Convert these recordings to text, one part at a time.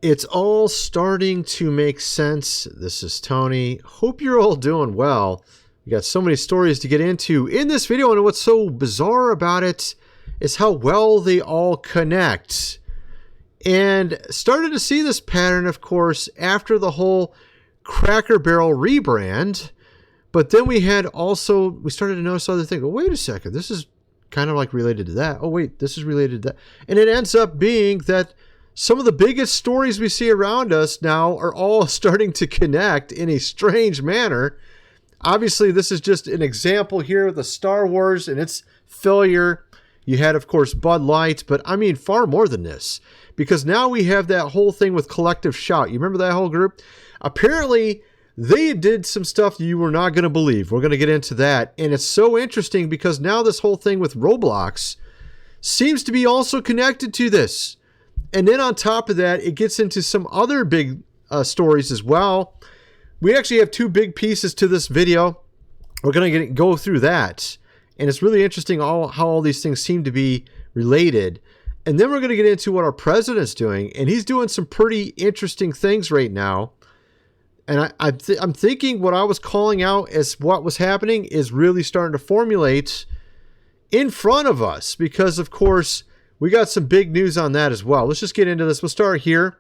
It's all starting to make sense. This is Tony. Hope you're all doing well. We got so many stories to get into in this video, and what's so bizarre about it is how well they all connect. And started to see this pattern, of course, after the whole Cracker Barrel rebrand. But then we started to notice other things. Well, wait a second, this is kind of like related to that. Oh, wait, this is related to that. And it ends up being that some of the biggest stories we see around us now are all starting to connect in a strange manner. Obviously, this is just an example here of the Star Wars and its failure. You had, of course, Bud Light, but I mean far more than this. Because now we have that whole thing with Collective Shout. You remember that whole group? Apparently, they did some stuff you were not going to believe. We're going to get into that. And it's so interesting because now this whole thing with Roblox seems to be also connected to this. And then on top of that, it gets into some other big stories as well. We actually have two big pieces to this video. We're going to go through that. And it's really interesting how all these things seem to be related. And then we're going to get into what our president's doing. And he's doing some pretty interesting things right now. And I'm thinking what I was calling out as what was happening is really starting to formulate in front of us. Because, of course, we got some big news on that as well. Let's just get into this. We'll start here.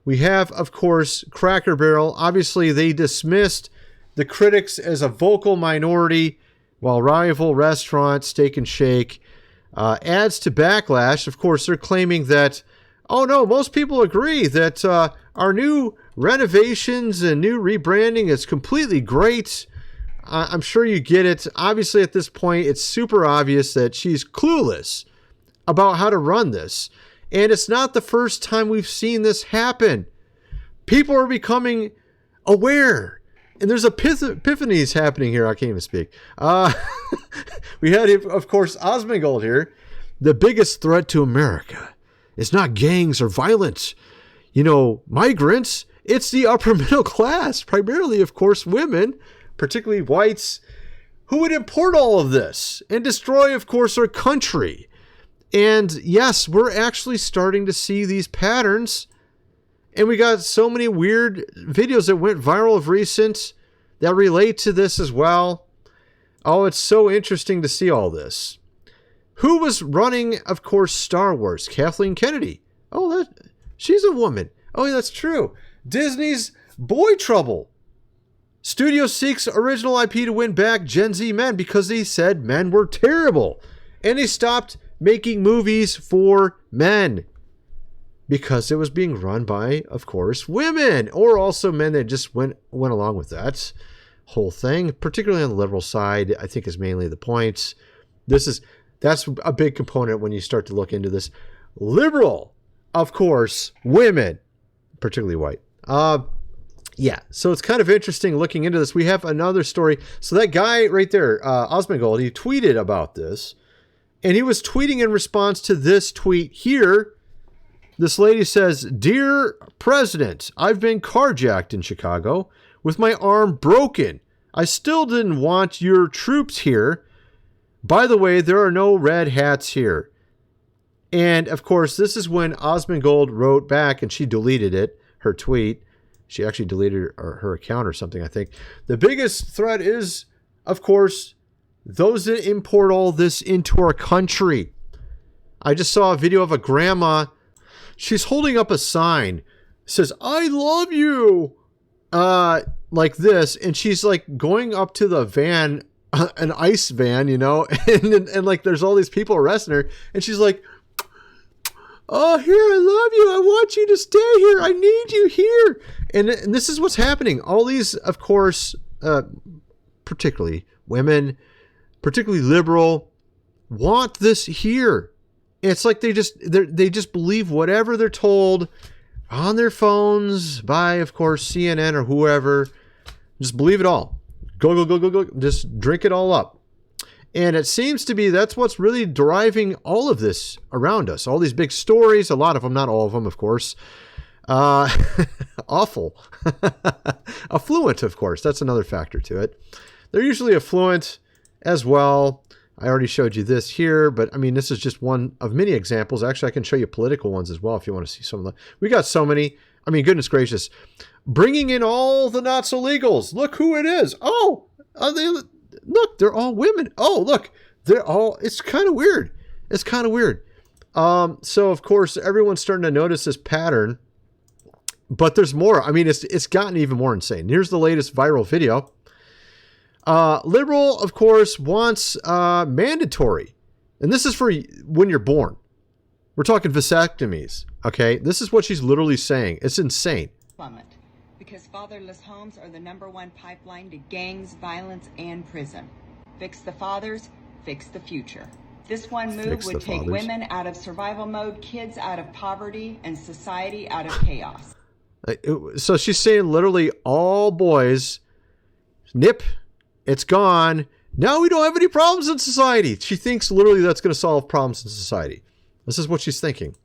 We have, of course, Cracker Barrel. Obviously, they dismissed the critics as a vocal minority, while rival restaurant Steak and Shake adds to backlash. Of course, they're claiming that, oh no, most people agree that our new renovations and new rebranding is completely great. I'm sure you get it. Obviously, at this point, it's super obvious that she's clueless about how to run this. And it's not the first time we've seen this happen. People are becoming aware. And there's epiphanies happening here. I can't even speak. We had, of course, Osmongold here. The biggest threat to America is not gangs or violence. Migrants. It's the upper middle class. Primarily, of course, women, particularly whites, who would import all of this and destroy, of course, our country. And yes, we're actually starting to see these patterns. And we got so many weird videos that went viral of recent that relate to this as well. Oh, it's so interesting to see all this. Who was running, of course, Star Wars? Kathleen Kennedy. Oh, she's a woman. Oh, yeah, that's true. Disney's Boy Trouble. Studio seeks original IP to win back Gen Z men because they said men were terrible. And they stopped making movies for men because it was being run by, of course, women, or also men that just went along with that whole thing, particularly on the liberal side, I think is mainly the point. That's a big component when you start to look into this. Liberal, of course, women, particularly white. Yeah, so it's kind of interesting looking into this. We have another story. So that guy right there, Osmongold, he tweeted about this. And he was tweeting in response to this tweet here. This lady says, "Dear President, I've been carjacked in Chicago with my arm broken. I still didn't want your troops here. By the way, there are no red hats here." And of course, this is when Osmongold wrote back and she deleted it, her tweet. She actually deleted her account or something, I think. The biggest threat is, of course, those that import all this into our country. I just saw a video of a grandma. She's holding up a sign. It says, "I love you." Like this. And she's like going up to the van, an ICE van, and like there's all these people arresting her. And she's like, "Oh, here, I love you. I want you to stay here. I need you here." And this is what's happening. All these, of course, particularly women, particularly liberal, want this here. It's like they just believe whatever they're told on their phones by, of course, CNN or whoever. Just believe it all. Go. Just drink it all up. And it seems to be that's what's really driving all of this around us. All these big stories, a lot of them, not all of them, of course. Awful. Affluent, of course. That's another factor to it. They're usually affluent as well. I already showed you this here, but I mean, this is just one of many examples. Actually, I can show you political ones as well if you want to see some of them. We got so many. I mean, goodness gracious. Bringing in all the not-so-legals. Look who it is. Oh, look, they're all women. Oh, look, it's kind of weird. It's kind of weird. So, of course, everyone's starting to notice this pattern. But there's more. I mean, it's gotten even more insane. Here's the latest viral video. Liberal, of course, wants mandatory. And this is for when you're born. We're talking vasectomies, okay? This is what she's literally saying. It's insane. Plummet. Because fatherless homes are the #1 pipeline to gangs, violence, and prison. Fix the fathers, fix the future. This one move would take women out of survival mode, kids out of poverty, and society out of chaos. So she's saying literally all boys, nip, it's gone. Now we don't have any problems in society. She thinks literally that's going to solve problems in society. This is what she's thinking.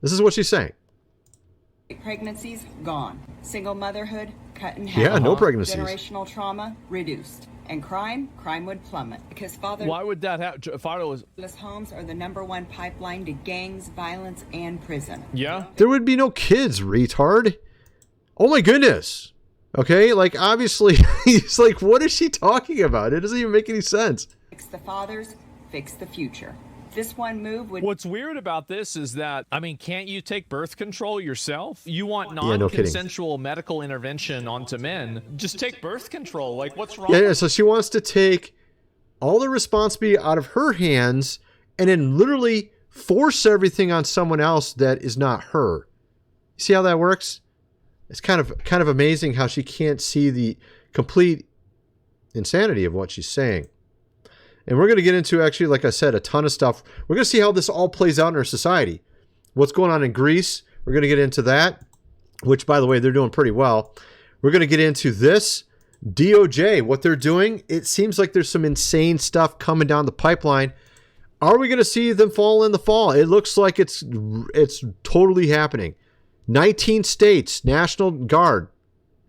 This is what she's saying. Pregnancies gone. Single motherhood cut in half. Yeah, no pregnancies. Generational trauma reduced. And crime would plummet. Because Why would that happen? Fatherless homes are the #1 pipeline to gangs, violence, and prison. Yeah. There would be no kids, retard. Oh my goodness. Okay, like obviously, he's like, what is she talking about? It doesn't even make any sense. Fix the fathers, fix the future. This one move would... What's weird about this is that, I mean, can't you take birth control yourself? You want non-consensual medical intervention onto men. Just take birth control. Like, what's wrong? Yeah, so she wants to take all the responsibility out of her hands and then literally force everything on someone else that is not her. You see how that works? It's kind of amazing how she can't see the complete insanity of what she's saying. And we're going to get into, actually, like I said, a ton of stuff. We're going to see how this all plays out in our society. What's going on in Greece? We're going to get into that, which, by the way, they're doing pretty well. We're going to get into this. DOJ, what they're doing. It seems like there's some insane stuff coming down the pipeline. Are we going to see them fall in the fall? It looks like it's totally happening. 19 states, National Guard,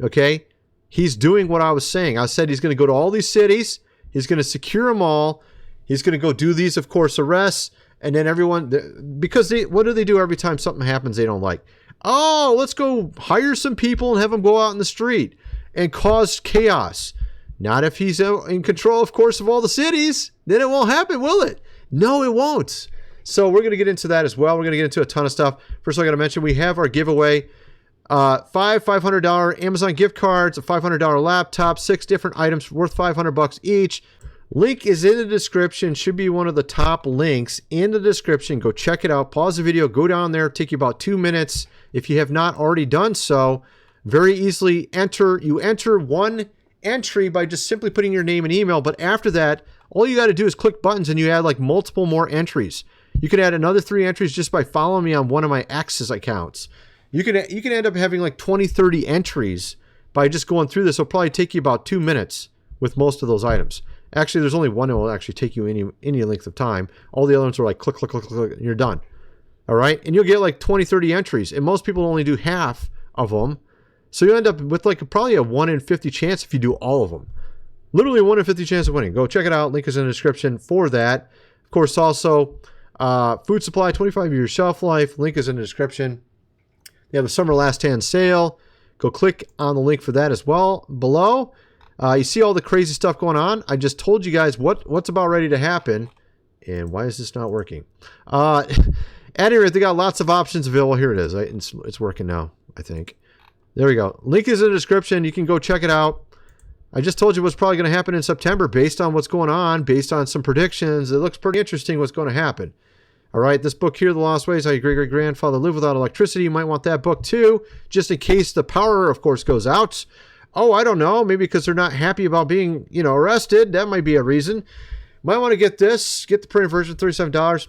okay? He's doing what I was saying. I said he's going to go to all these cities. He's going to secure them all. He's going to go do these, of course, arrests. And then everyone, because what do they do every time something happens they don't like? Oh, let's go hire some people and have them go out in the street and cause chaos. Not if he's in control, of course, of all the cities. Then it won't happen, will it? No, it won't. So we're going to get into that as well. We're going to get into a ton of stuff. First, I got to mention we have our giveaway. Five $500 Amazon gift cards, a $500 laptop, 6 different items worth $500 each. Link is in the description. Should be one of the top links in the description. Go check it out. Pause the video. Go down there. Take you about 2 minutes. If you have not already done so, very easily enter. You enter one entry by just simply putting your name and email. But after that, all you got to do is click buttons and you add like multiple more entries. You can add another 3 entries just by following me on one of my X's accounts. You can end up having like 20, 30 entries by just going through this. It'll probably take you about 2 minutes with most of those items. Actually, there's only one that will actually take you any length of time. All the other ones are like click, click, click, click, and you're done. All right? And you'll get like 20, 30 entries. And most people only do half of them. So you end up with like probably a 1 in 50 chance if you do all of them. Literally a 1 in 50 chance of winning. Go check it out. Link is in the description for that. Of course, also, food supply, 25-year shelf life. Link is in the description. They have a summer last hand sale. Go click on the link for that as well below. You see all the crazy stuff going on. I just told you guys what's about ready to happen. And why is this not working? At any rate, they got lots of options available. Here it is. It's working now, I think. There we go. Link is in the description. You can go check it out. I just told you what's probably going to happen in September based on what's going on, based on some predictions. It looks pretty interesting what's going to happen. All right, this book here, The Lost Ways, How Your Great-Great-Grandfather Lived Without Electricity. You might want that book too, just in case the power, of course, goes out. Oh, I don't know, maybe because they're not happy about being, arrested. That might be a reason. Might want to get this, get the printed version, $37.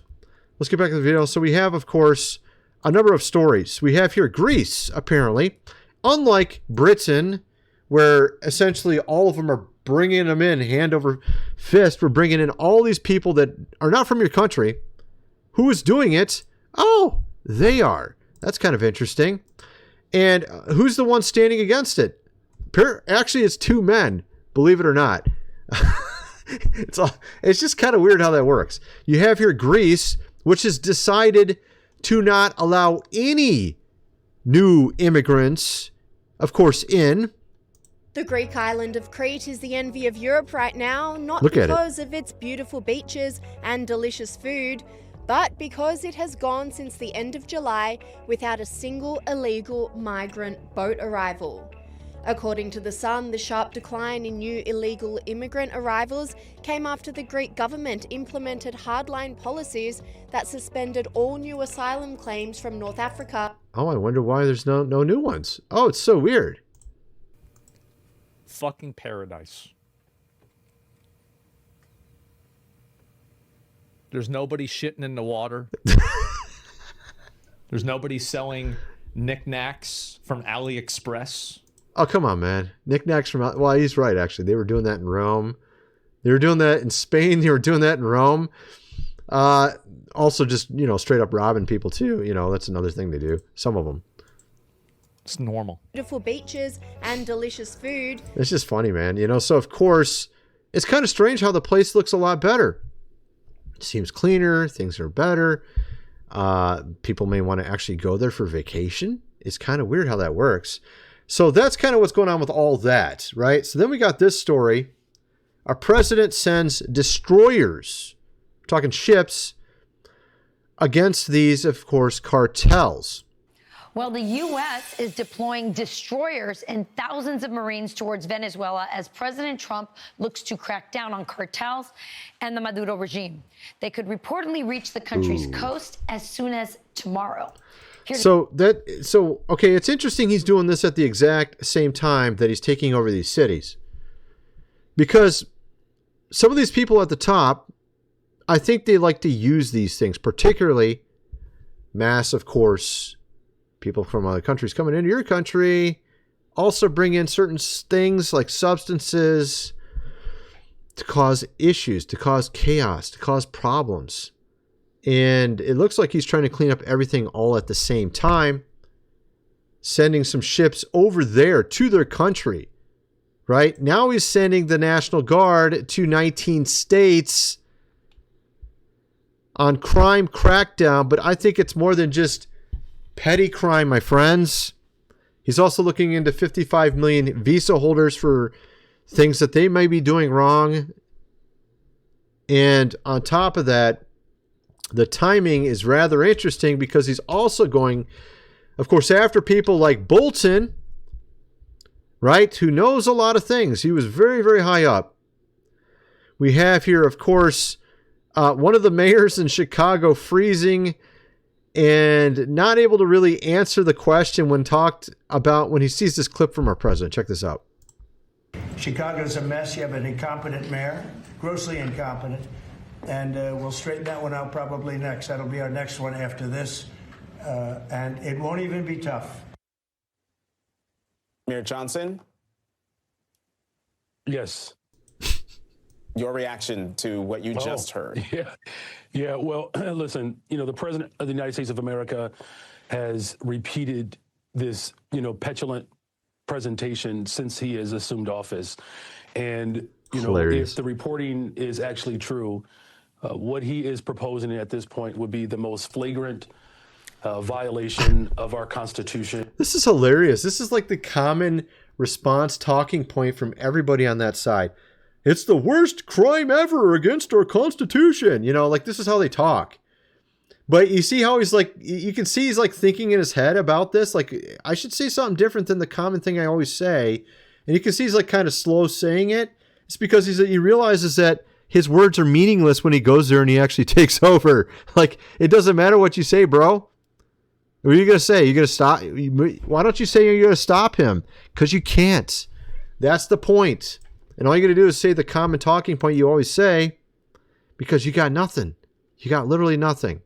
Let's get back to the video. So we have, of course, a number of stories. We have here Greece, apparently. Unlike Britain, where essentially all of them are bringing them in hand over fist. We're bringing in all these people that are not from your country. Who is doing it? Oh, they are. That's kind of interesting. And who's the one standing against it? Actually, it's 2 men, believe it or not. It's just kind of weird how that works. You have here Greece, which has decided to not allow any new immigrants, of course, in. The Greek island of Crete is the envy of Europe right now, not Look because of its beautiful beaches and delicious food, but because it has gone since the end of July without a single illegal migrant boat arrival. According to The Sun, the sharp decline in new illegal immigrant arrivals came after the Greek government implemented hardline policies that suspended all new asylum claims from North Africa. Oh, I wonder why there's no new ones. Oh, it's so weird. Fucking paradise. There's nobody shitting in the water. There's nobody selling knickknacks from AliExpress. Oh, come on, man. Knickknacks from... Well, he's right, actually. They were doing that in Rome. They were doing that in Spain. They were doing that in Rome. Also just, straight up robbing people, too. That's another thing they do. Some of them. It's normal. Beautiful beaches and delicious food. It's just funny, man. So, of course, it's kind of strange how the place looks a lot better. It seems cleaner. Things are better. People may want to actually go there for vacation. It's kind of weird how that works. So that's kind of what's going on with all that, right? So then we got this story. Our president sends destroyers, we're talking ships, against these, of course, cartels. Well, the U.S. is deploying destroyers and thousands of Marines towards Venezuela as President Trump looks to crack down on cartels and the Maduro regime. They could reportedly reach the country's coast as soon as tomorrow. Okay, it's interesting he's doing this at the exact same time that he's taking over these cities. Because some of these people at the top, I think they like to use these things, particularly mass, of course, people from other countries coming into your country, also bring in certain things like substances to cause issues, to cause chaos, to cause problems. And it looks like he's trying to clean up everything all at the same time, sending some ships over there to their country, right? Now he's sending the National Guard to 19 states on crime crackdown, but I think it's more than just petty crime, my friends. He's also looking into 55 million visa holders for things that they may be doing wrong. And on top of that, the timing is rather interesting because he's also going, of course, after people like Bolton, right, who knows a lot of things. He was very, very high up. We have here, of course, one of the mayors in Chicago freezing and not able to really answer the question when talked about when he sees this clip from our president. Check this out. Chicago's a mess. You have an incompetent mayor, grossly incompetent. And we'll straighten that one out probably next. That'll be our next one after this. And it won't even be tough. Mayor Johnson? Yes. Your reaction to what you just heard. Yeah. Well, listen, the president of the United States of America has repeated this, petulant presentation since he has assumed office. And, if the reporting is actually true, what he is proposing at this point would be the most flagrant violation of our Constitution. This is hilarious. This is like the common response talking point from everybody on that side. It's the worst crime ever against our Constitution. This is how they talk. But you see how he's like, you can see he's like thinking in his head about this. Like, I should say something different than the common thing I always say. And you can see he's like kind of slow saying it. It's because he realizes that his words are meaningless when he goes there and he actually takes over. Like, it doesn't matter what you say, bro. What are you going to say? You're going to stop? Why don't you say you're going to stop him? Because you can't. That's the point. And all you got to do is say the common talking point you always say, because you got nothing. You got literally nothing.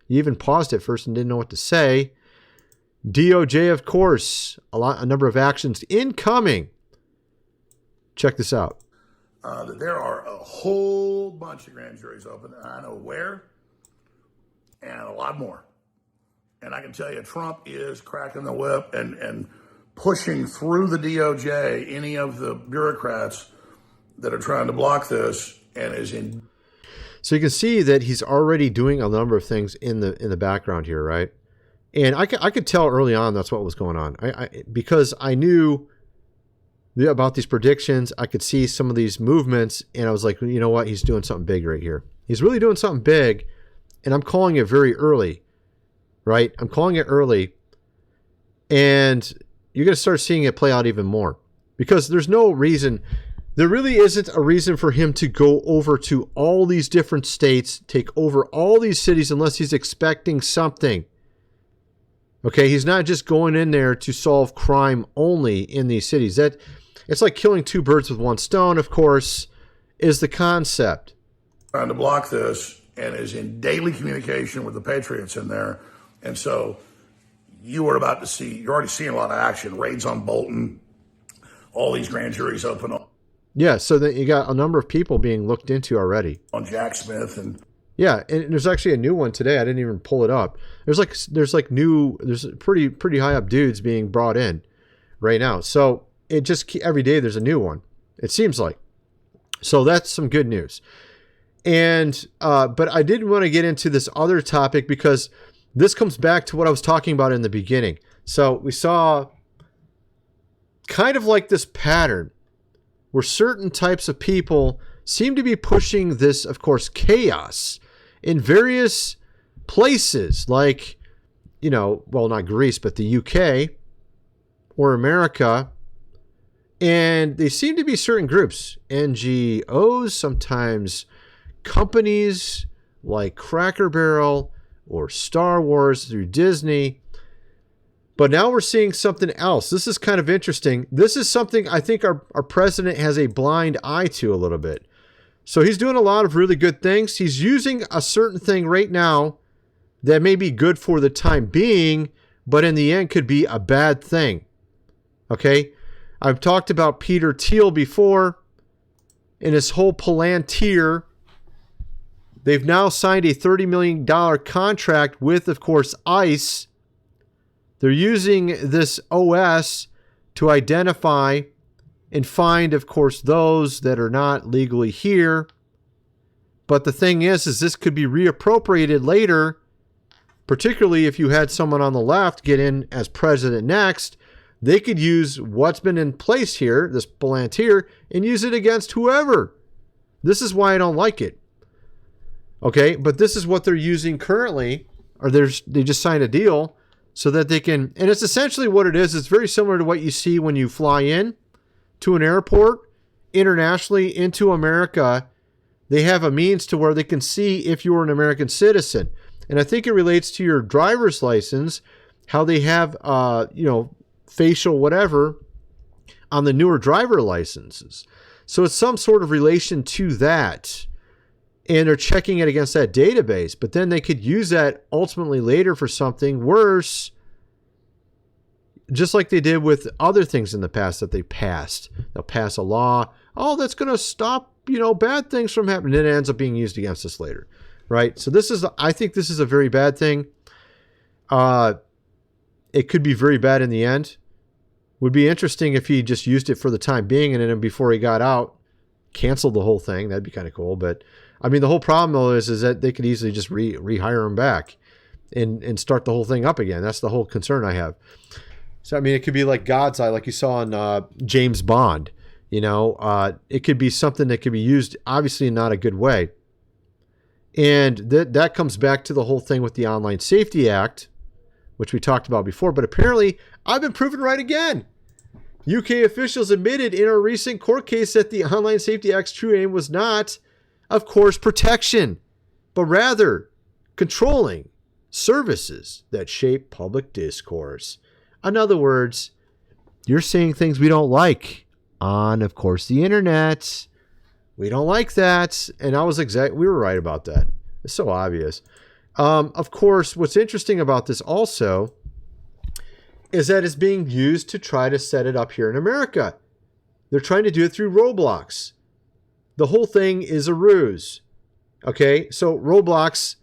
You even paused at first and didn't know what to say. DOJ, of course, a number of actions incoming. Check this out. There are a whole bunch of grand juries open, and I know where, and a lot more. And I can tell you, Trump is cracking the whip and pushing through the DOJ, any of the bureaucrats that are trying to block this, and is in. So you can see that he's already doing a number of things in the background here, right? And I could tell early on that's what was going on. Because I knew about these predictions. I could see some of these movements, and I was like, you know what? He's doing something big right here. He's really doing something big, and I'm calling it very early, right? I'm calling it early, and you're going to start seeing it play out even more, because there's no reason. There really isn't a reason for him to go over to all these different states, take over all these cities, unless he's expecting something. Okay, he's not just going in there to solve crime only in these cities. It's like killing two birds with one stone, of course, is the concept. Trying to block this, and is in daily communication with the patriots in there. And so you're already seeing a lot of action, raids on Bolton, all these grand juries open up. Yeah, so that you got a number of people being looked into already. On Jack Smith and... Yeah, and there's actually a new one today. I didn't even pull it up. There's pretty high up dudes being brought in right now. So it just every day there's a new one. It seems like. So that's some good news. And but I didn't want to get into this other topic because this comes back to what I was talking about in the beginning. So we saw kind of like this pattern where certain types of people seem to be pushing this, of course, chaos in various places like, well, not Greece, but the UK or America. And they seem to be certain groups, NGOs, sometimes companies like Cracker Barrel or Star Wars through Disney. But now we're seeing something else. This is kind of interesting. This is something I think our president has a blind eye to a little bit. So he's doing a lot of really good things. He's using a certain thing right now that may be good for the time being, but in the end could be a bad thing. Okay? I've talked about Peter Thiel before and his whole Palantir. They've now signed a $30 million contract with, of course, ICE. They're using this OS to identify and find, of course, those that are not legally here. But the thing is this could be reappropriated later, particularly if you had someone on the left get in as president next. They could use what's been in place here, this Palantir, and use it against whoever. This is why I don't like it. Okay, but this is what they're using currently, or they just signed a deal so that they can, and it's essentially what it is. It's very similar to what you see when you fly in to an airport internationally into America. They have a means to where they can see if you're an American citizen. And I think it relates to your driver's license, how they have, facial whatever on the newer driver licenses. So it's some sort of relation to that. And they're checking it against that database. But then they could use that ultimately later for something worse, just like they did with other things in the past that they passed. They'll pass a law. Oh, that's going to stop, bad things from happening. And it ends up being used against us later. Right? So I think this is a very bad thing. It could be very bad in the end. Would be interesting if he just used it for the time being and then before he got out, canceled the whole thing. That'd be kind of cool. But I mean, the whole problem though is that they could easily just rehire him back and start the whole thing up again. That's the whole concern I have. So, I mean, it could be like God's Eye, like you saw in James Bond. It could be something that could be used, obviously, in not a good way. And that comes back to the whole thing with the Online Safety Act, which we talked about before. But apparently, I've been proven right again. UK officials admitted in a recent court case that the Online Safety Act's true aim was not, of course, protection, but rather controlling services that shape public discourse. In other words, you're saying things we don't like on, of course, the internet. We don't like that. And we were right about that. It's so obvious. Of course, what's interesting about this also is that it's being used to try to set it up here in America. They're trying to do it through Roblox. The whole thing is a ruse. Okay, so Roblox,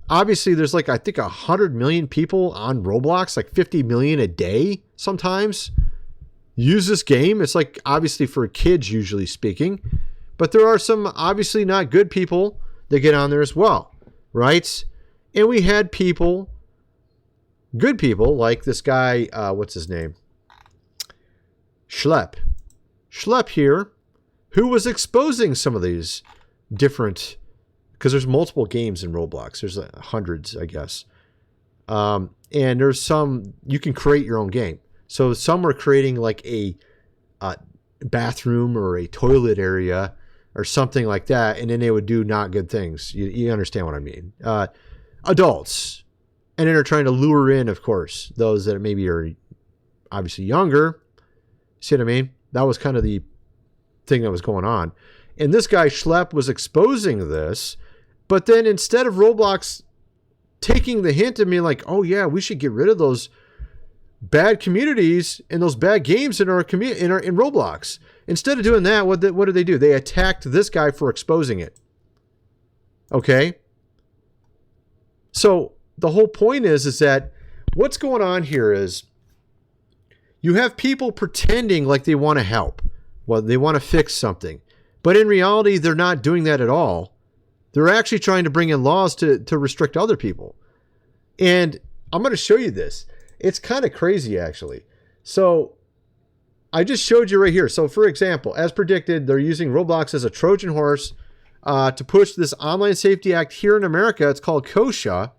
obviously there's I think 100 million people on Roblox, 50 million a day sometimes use this game. It's obviously for kids, usually speaking, but there are some obviously not good people that get on there as well, right? And we had people good people like this guy, what's his name? Schlepp here, who was exposing some of these different, because there's multiple games in Roblox. There's hundreds, I guess. And there's some, you can create your own game. So some were creating like a bathroom or a toilet area or something like that. And then they would do not good things. You understand what I mean? Adults. And then they're trying to lure in, of course, those that maybe are obviously younger. See what I mean? That was kind of the thing that was going on. And this guy Schlepp was exposing this. But then instead of Roblox taking the hint and being like, oh yeah, we should get rid of those bad communities and those bad games in our community in Roblox. Instead of doing that, what did they do? They attacked this guy for exposing it. Okay? So the whole point is that what's going on here is you have people pretending like they want to help. Well, they want to fix something. But in reality, they're not doing that at all. They're actually trying to bring in laws to restrict other people. And I'm going to show you this. It's kind of crazy, actually. So I just showed you right here. So for example, as predicted, they're using Roblox as a Trojan horse to push this Online Safety Act here in America. It's called KOSHA.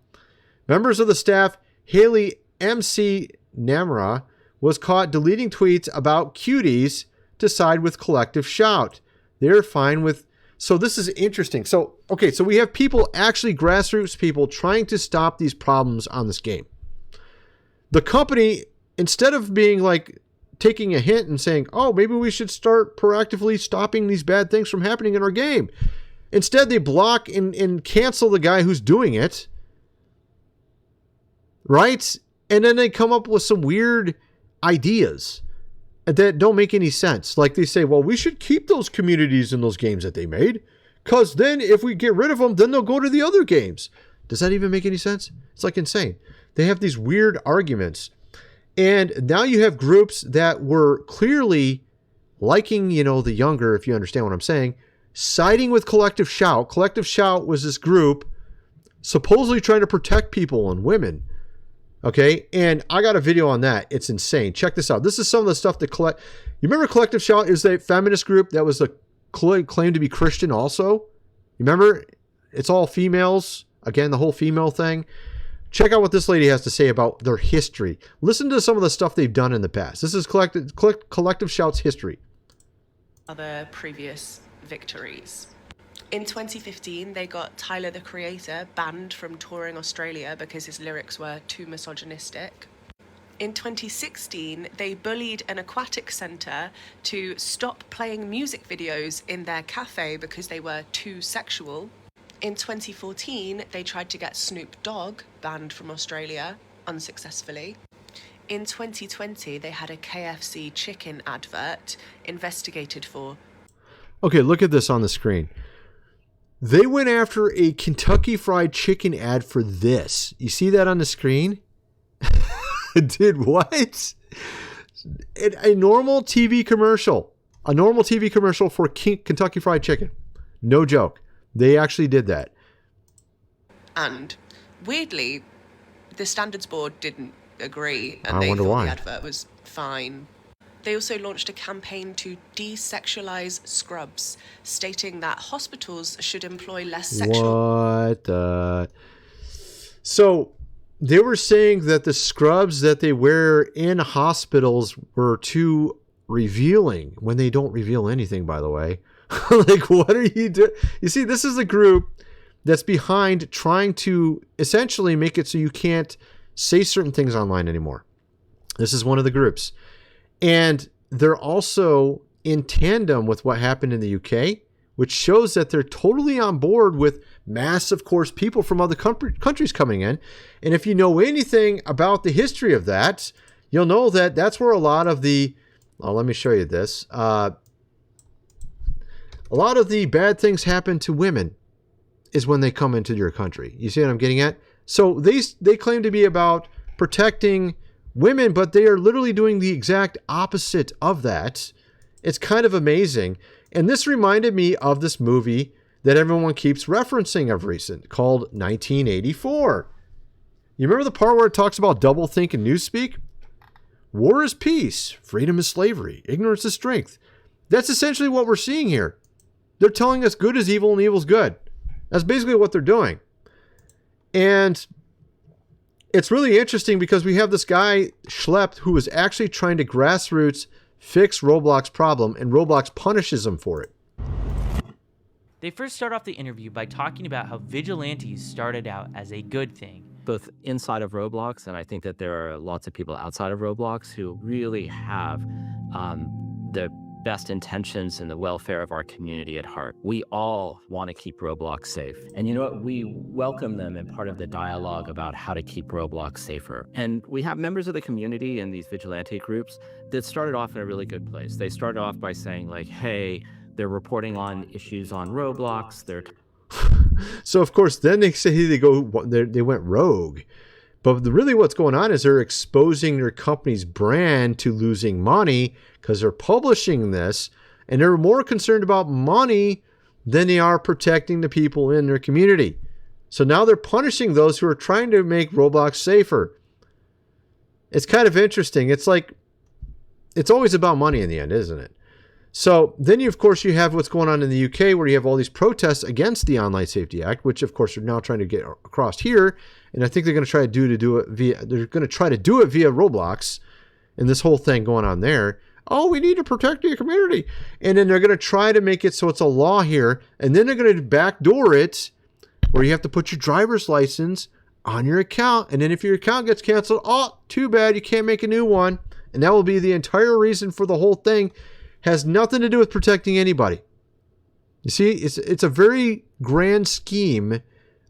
Members of the staff, Haley MC Namra, was caught deleting tweets about cuties to side with Collective Shout. They're fine with... So this is interesting. So, okay, so we have people, actually grassroots people, trying to stop these problems on this game. The company, instead of being like taking a hint and saying, oh, maybe we should start proactively stopping these bad things from happening in our game. Instead, they block and cancel the guy who's doing it. Right? And then they come up with some weird ideas that don't make any sense. Like they say, well, we should keep those communities in those games that they made, because then if we get rid of them, then they'll go to the other games. Does that even make any sense? It's like insane. They have these weird arguments. And now you have groups that were clearly liking, the younger, if you understand what I'm saying, siding with Collective Shout. Collective Shout was this group supposedly trying to protect people and women. Okay, and I got a video on that. It's insane. Check this out. This is some of the stuff that You remember Collective Shout is a feminist group that was claimed to be Christian also? You remember? It's all females. Again, the whole female thing. Check out what this lady has to say about their history. Listen to some of the stuff they've done in the past. This is Collective Shout's history. Other previous victories. In 2015, they got Tyler, the Creator, banned from touring Australia because his lyrics were too misogynistic. In 2016, they bullied an aquatic centre to stop playing music videos in their cafe because they were too sexual. In 2014, they tried to get Snoop Dogg banned from Australia, unsuccessfully. In 2020, they had a KFC chicken advert investigated for... Okay, look at this on the screen. They went after a Kentucky Fried Chicken ad for this. You see that on the screen? Did what? A normal TV commercial. A normal TV commercial for Kentucky Fried Chicken. No joke. They actually did that. And weirdly, the Standards Board didn't agree, and I they wonder thought why. the advert was fine. They also launched a campaign to desexualize scrubs, stating that hospitals should employ less sexual... What the... So, they were saying that the scrubs that they wear in hospitals were too revealing, when they don't reveal anything, by the way. Like, what are you doing? You see, this is a group that's behind trying to essentially make it so you can't say certain things online anymore. This is one of the groups. And they're also in tandem with what happened in the UK, which shows that they're totally on board with mass, of course, people from other countries coming in. And if you know anything about the history of that, you'll know that that's where a lot of the... Well, let me show you this. A lot of the bad things happen to women is when they come into your country. You see what I'm getting at? So they claim to be about protecting women, but they are literally doing the exact opposite of that. It's kind of amazing. And this reminded me of this movie that everyone keeps referencing of recent called 1984. You remember the part where it talks about doublethink and newspeak? War is peace. Freedom is slavery. Ignorance is strength. That's essentially what we're seeing here. They're telling us good is evil and evil is good. That's basically what they're doing. And it's really interesting because we have this guy, Schlepp, who is actually trying to grassroots fix Roblox problem, and Roblox punishes him for it. They first start off the interview by talking about how vigilantes started out as a good thing. Both inside of Roblox, and I think that there are lots of people outside of Roblox who really have the best intentions and the welfare of our community at heart. We all want to keep Roblox safe. And you know what? We welcome them in part of the dialogue about how to keep Roblox safer. And we have members of the community in these vigilante groups that started off in a really good place. They started off by saying like, hey, they're reporting on issues on Roblox. So of course, then they say they went rogue. But really what's going on is they're exposing their company's brand to losing money because they're publishing this, and they're more concerned about money than they are protecting the people in their community. So now they're punishing those who are trying to make Roblox safer. It's kind of interesting. It's like, it's always about money in the end, isn't it? So then, of course, you have what's going on in the UK where you have all these protests against the Online Safety Act, which, of course, are now trying to get across here. And I think they're going to try to do it via Roblox, and this whole thing going on there. Oh, we need to protect the community. And then they're going to try to make it so it's a law here. And then they're going to backdoor it where you have to put your driver's license on your account. And then if your account gets canceled, oh, too bad, you can't make a new one. And that will be the entire reason for the whole thing. Has nothing to do with protecting anybody. You see, it's a very grand scheme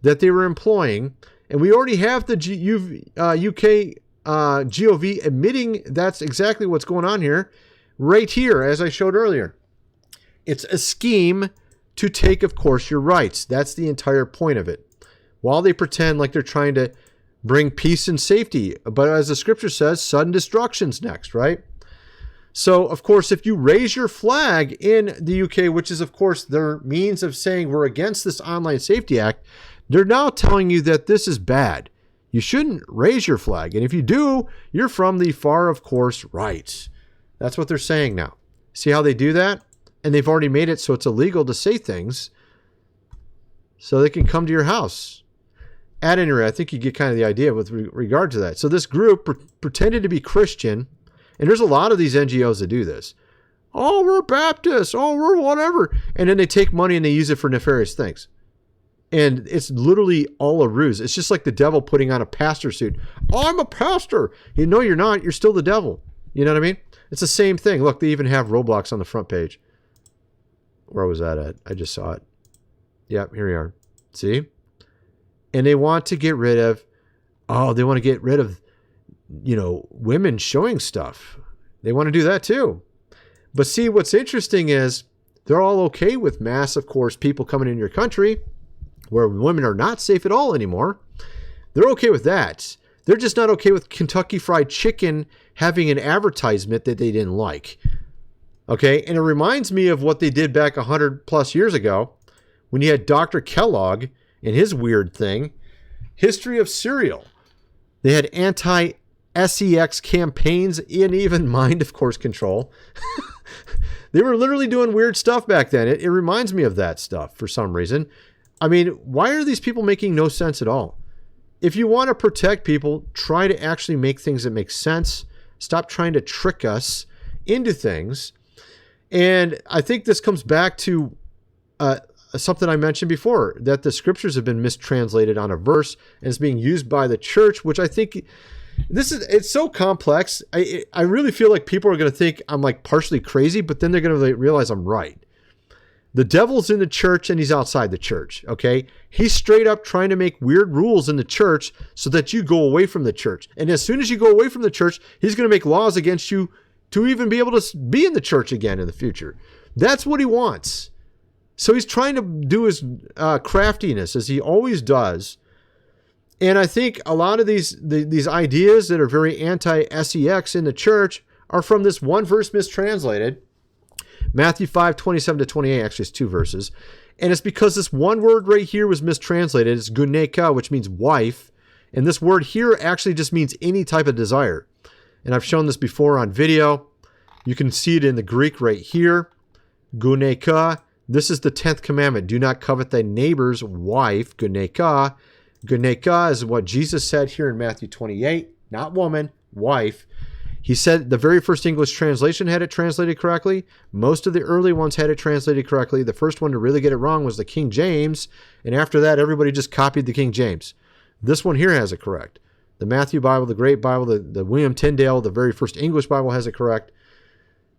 that they were employing, and we already have the UK GOV admitting that's exactly what's going on here, right here, as I showed earlier. It's a scheme to take, of course, your rights. That's the entire point of it. While they pretend like they're trying to bring peace and safety, but as the scripture says, sudden destruction's next, right? So, of course, if you raise your flag in the UK, which is, of course, their means of saying we're against this Online Safety Act, they're now telling you that this is bad. You shouldn't raise your flag. And if you do, you're from the far, of course, right. That's what they're saying now. See how they do that? And they've already made it so it's illegal to say things so they can come to your house. At any rate, I think you get kind of the idea with regard to that. So this group pretended to be Christian. And there's a lot of these NGOs that do this. Oh, we're Baptists. Oh, we're whatever. And then they take money and they use it for nefarious things. And it's literally all a ruse. It's just like the devil putting on a pastor suit. Oh, I'm a pastor. You know you're not. You're still the devil. You know what I mean? It's the same thing. Look, they even have Roblox on the front page. Where was that at? I just saw it. Yep, here we are. See? And they want to get rid of, women showing stuff. They want to do that too. But see, what's interesting is they're all okay with mass, of course, people coming in your country where women are not safe at all anymore. They're okay with that. They're just not okay with Kentucky Fried Chicken having an advertisement that they didn't like. Okay, and it reminds me of what they did back 100 plus years ago when you had Dr. Kellogg and his weird thing, History of Cereal. They had anti-sex campaigns and even mind, of course, control. They were literally doing weird stuff back then. It reminds me of that stuff for some reason. I mean, why are these people making no sense at all? If you want to protect people, try to actually make things that make sense. Stop trying to trick us into things. And I think this comes back to something I mentioned before, that the scriptures have been mistranslated on a verse and it's being used by the church, which I think it's so complex. I really feel like people are going to think I'm like partially crazy, but then they're going to realize I'm right. The devil's in the church and he's outside the church. Okay. He's straight up trying to make weird rules in the church so that you go away from the church. And as soon as you go away from the church, he's going to make laws against you to even be able to be in the church again in the future. That's what he wants. So he's trying to do his craftiness as he always does. And I think a lot of these ideas that are very anti-sex in the church are from this one verse mistranslated. Matthew 5:27-28, actually it's two verses. And it's because this one word right here was mistranslated. It's guneka, which means wife. And this word here actually just means any type of desire. And I've shown this before on video. You can see it in the Greek right here. Guneka. This is the 10th commandment. Do not covet thy neighbor's wife. Guneka. Guneka is what Jesus said here in Matthew 28. Not woman, wife. He said the very first English translation had it translated correctly. Most of the early ones had it translated correctly. The first one to really get it wrong was the King James. And after that, everybody just copied the King James. This one here has it correct. The Matthew Bible, the Great Bible, the William Tyndale, the very first English Bible has it correct.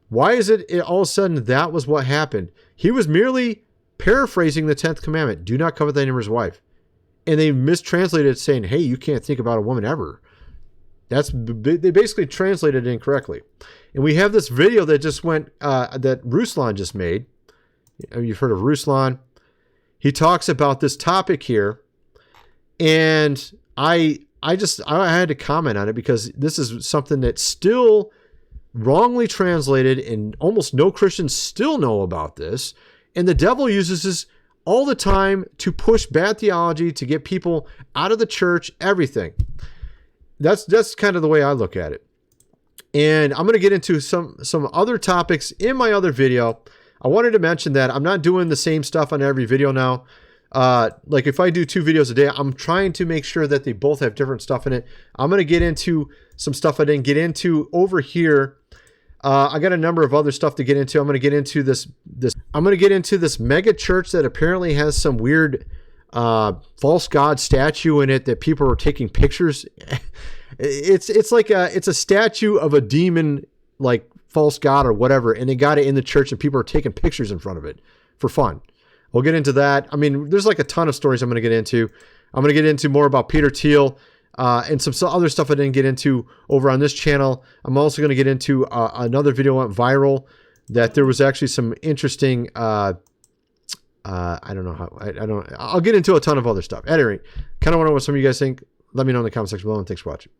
Why is it all of a sudden that was what happened? He was merely paraphrasing the 10th commandment. Do not covet thy neighbor's wife. And they mistranslated it saying, hey, you can't think about a woman ever. They basically translated it incorrectly. And we have this video that just went, that Ruslan just made. You've heard of Ruslan. He talks about this topic here. And I had to comment on it because this is something that's still wrongly translated and almost no Christians still know about this. And the devil uses this all the time to push bad theology, to get people out of the church, everything. That's kind of the way I look at it. And I'm going to get into some other topics in my other video. I wanted to mention that I'm not doing the same stuff on every video now. Like if I do 2 videos a day, I'm trying to make sure that they both have different stuff in it. I'm going to get into some stuff I didn't get into over here. I got a number of other stuff to get into. I'm going to get into this mega church that apparently has some weird false god statue in it that people are taking pictures. It's like it's a statue of a demon, like false god or whatever, and they got it in the church and people are taking pictures in front of it for fun. We'll get into that. I mean, there's like a ton of stories I'm going to get into. I'm going to get into more about Peter Thiel and some other stuff I didn't get into over on this channel. I'm also going to get into another video went viral that there was actually some interesting I'll get into a ton of other stuff. At any rate, kind of want to know what some of you guys think. Let me know in the comment section below, and thanks for watching.